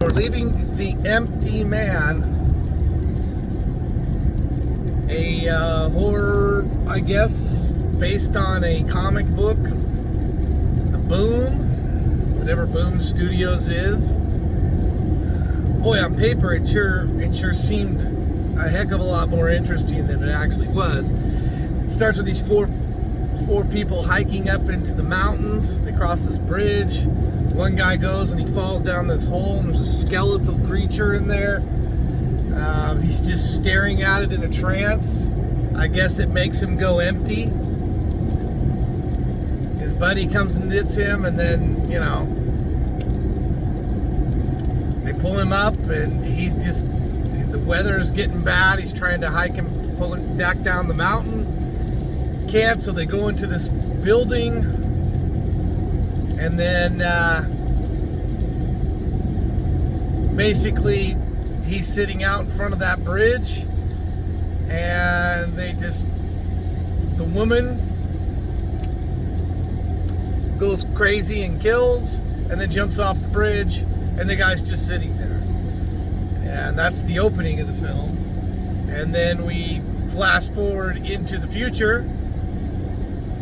We're leaving The Empty Man, a horror, I guess, based on a comic book, The Boom, whatever Boom Studios is. Boy, on paper, it sure seemed a heck of a lot more interesting than it actually was. It starts with these four people hiking up into the mountains. They cross this bridge. One guy goes and he falls down this hole, and there's a skeletal creature in there. He's just staring at it in a trance. I guess it makes him go empty. His buddy comes and hits him, and then, they pull him up, and he's just, the weather's getting bad. He's trying to hike him, pull it back down the mountain. Can't, so they go into this building. And then basically he's sitting out in front of that bridge, and the woman goes crazy and kills, and then jumps off the bridge, and the guy's just sitting there. And that's the opening of the film. And then we flash forward into the future,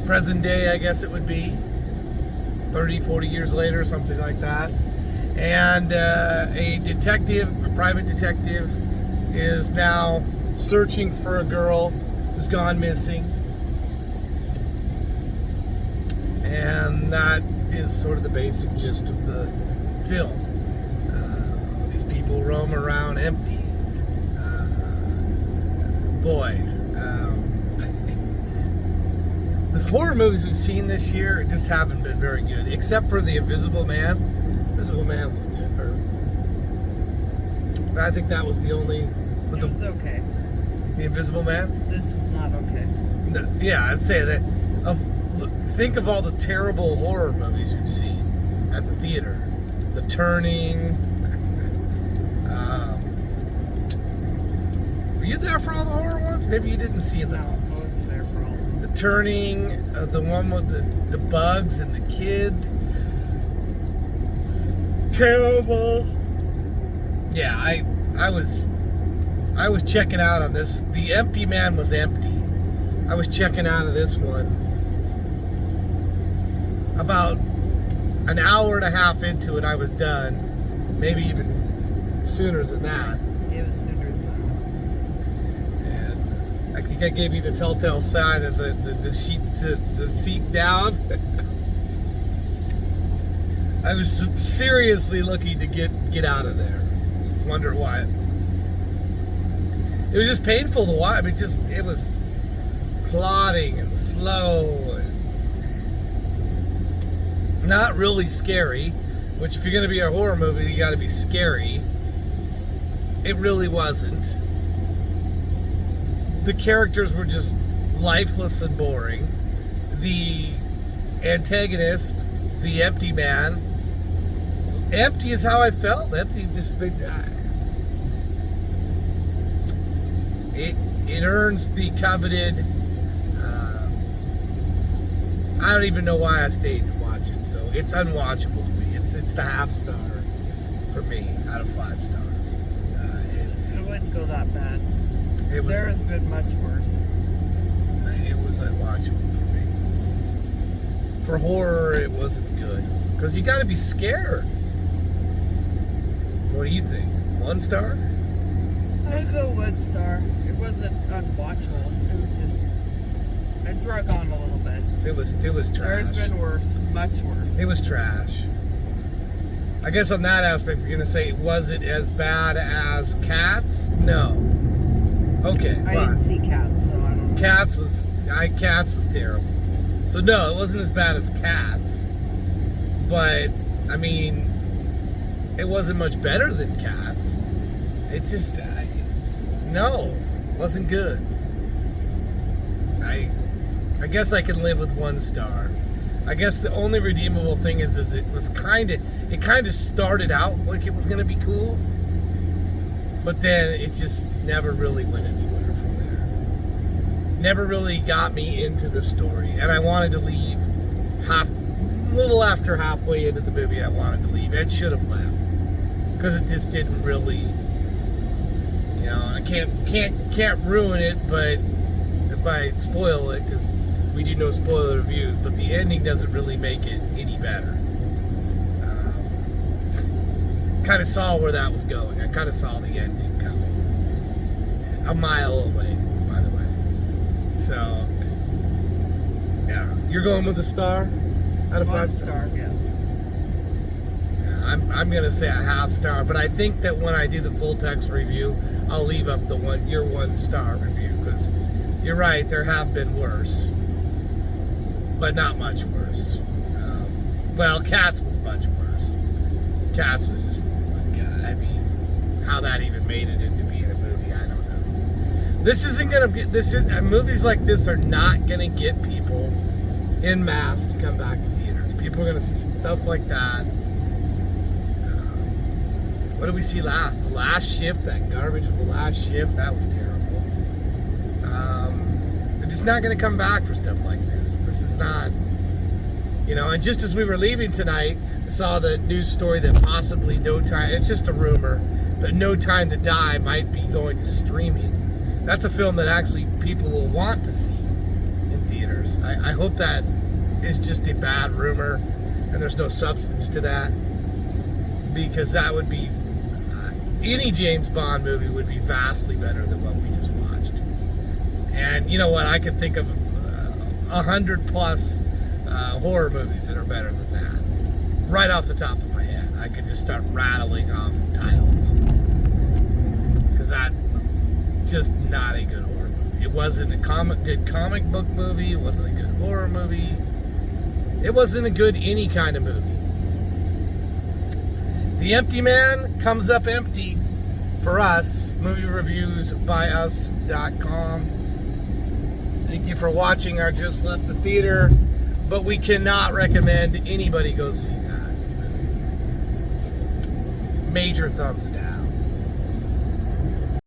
present day, I guess it would be. 30, 40 years later, something like that. And a private detective, is now searching for a girl who's gone missing. And that is sort of the basic gist of the film. These people roam around empty. The horror movies we've seen this year just haven't been very good, except for The Invisible Man. Invisible Man was good. I think that was the only. It was okay. The Invisible Man? This was not okay. No, yeah, I'd say that. Think of all the terrible horror movies we've seen at the theater. The Turning. Were you there for all the horror ones? Maybe you didn't see them. No, I wasn't there for all of them. The Turning, the one with the bugs and the kid. Terrible. Yeah, I was checking out on this. The Empty Man was empty. I was checking out of this one about an hour and a half into it. I was done. Maybe even sooner than that. It was sooner than And I think I gave you the telltale sign of the seat down. I was seriously looking to get out of there. Wonder why. It was just painful to watch. I mean, it was plodding and slow and not really scary. Which, if you're going to be a horror movie, you got to be scary. It really wasn't. The characters were just lifeless and boring. The antagonist, the Empty Man, empty is how I felt. Empty just it earns the coveted. I don't even know why I stayed to watch it. So it's unwatchable to me. It's the half star for me out of 5 stars. it wouldn't go that bad. There has been much worse. It was unwatchable for me. For horror, it wasn't good because you got to be scared. What do you think? 1 star? I'd go 1 star. It wasn't unwatchable. It was just, I drug on a little bit. It was trash. There's been worse, much worse. It was trash. I guess on that aspect, you're gonna say, was it as bad as Cats? No. Okay, fine. I didn't see Cats, so I don't know. Cats was terrible. So no, it wasn't as bad as Cats. But I mean, it wasn't much better than Cats. It's just no, wasn't good. I guess I can live with 1 star. I guess the only redeemable thing is it kind of started out like it was gonna be cool, but then it just never really went anywhere from there. Never really got me into the story, and I wanted to leave a little after halfway into the movie. I wanted to leave. Ed should have left. because it just didn't really, you know, I can't ruin it, but by spoil it, because we do no spoiler reviews, but the ending doesn't really make it any better. Kind of saw where that was going. I kind of saw the ending coming a mile away, by the way. So yeah, you're going with a star out of 5 stars? 1 star, yes. I'm gonna say a half star, but I think that when I do the full text review, I'll leave up your 1 star review, because you're right, there have been worse, but not much worse. Well, Cats was much worse. Cats was just, I mean, how that even made it into being a movie, I don't know. This isn't gonna get movies like this are not gonna get people en masse to come back to theaters. People are gonna see stuff like that. What did we see last? The Last Shift, that garbage with The Last Shift, that was terrible. They're just not going to come back for stuff like this. This is not, you know, and just as we were leaving tonight, I saw the news story that possibly No Time, it's just a rumor, but No Time to Die might be going to streaming. That's a film that actually people will want to see in theaters. I hope that is just a bad rumor and there's no substance to that, because that would be, any James Bond movie would be vastly better than what we just watched. And you know what? I could think of 100 plus horror movies that are better than that. Right off the top of my head. I could just start rattling off titles. Because that was just not a good horror movie. It wasn't a good comic book movie. It wasn't a good horror movie. It wasn't a good any kind of movie. The Empty Man comes up empty for us. MovieReviewsByUs.com. Thank you for watching our Just Left the Theater, but we cannot recommend anybody go see that. Major thumbs down.